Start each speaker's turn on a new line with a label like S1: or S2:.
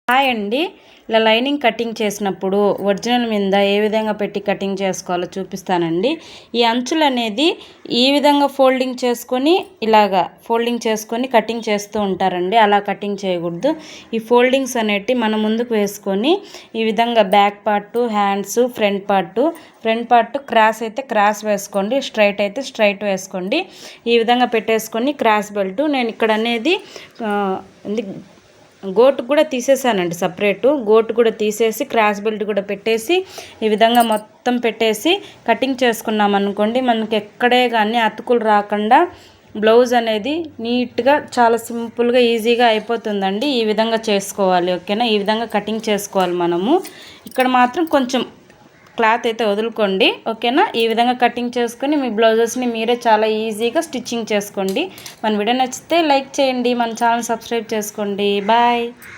S1: Hi అండి. ఇలా lining cutting చేసినప్పుడు ఒరిజినల్ మీద ఏ విధంగా పెట్టి కటింగ్ చేసుకోవాలో చూపిస్తానండి. ఈ అంచులు అనేది ఈ విధంగా ఫోల్డింగ్ చేసుకొని ఫోల్డింగ్ చేసుకొని కటింగ్ చేస్తూ ఉంటారండి. అలా కటింగ్ చేయకూడదు. ఈ ఫోల్డింగ్స్ అనేటివి మనం ముందుకు వేసుకొని ఈ విధంగా back part, hands, front part cross అయితే క్రాస్ వేసుకోండి, స్ట్రైట్ అయితే స్ట్రైట్ వేసుకోండి. ఈ విధంగా పెట్టేసుకొని క్రాస్ బెల్ట్ నేను ఇక్కడ అనేది గోటు కూడా తీసేసానండి. సపరేటు గోటు కూడా తీసేసి క్రాస్ బెల్ట్ కూడా పెట్టేసి ఈ విధంగా మొత్తం పెట్టేసి కటింగ్ చేసుకున్నాం అనుకోండి, మనకి ఎక్కడే కానీ అతుకులు రాకుండా బ్లౌజ్ అనేది నీట్గా చాలా సింపుల్గా ఈజీగా అయిపోతుందండి. ఈ విధంగా చేసుకోవాలి, ఓకేనా? ఈ విధంగా కటింగ్ చేసుకోవాలి మనము. ఇక్కడ మాత్రం కొంచెం క్లాత్ అయితే వదులుకోండి, ఓకేనా? ఈ విధంగా కటింగ్ చేసుకొని మీ బ్లౌజెస్ని మీరే చాలా ఈజీగా స్టిచ్చింగ్ చేసుకోండి. మన వీడియో నచ్చితే లైక్ చేయండి, మన ఛానల్ సబ్స్క్రైబ్ చేసుకోండి. బాయ్.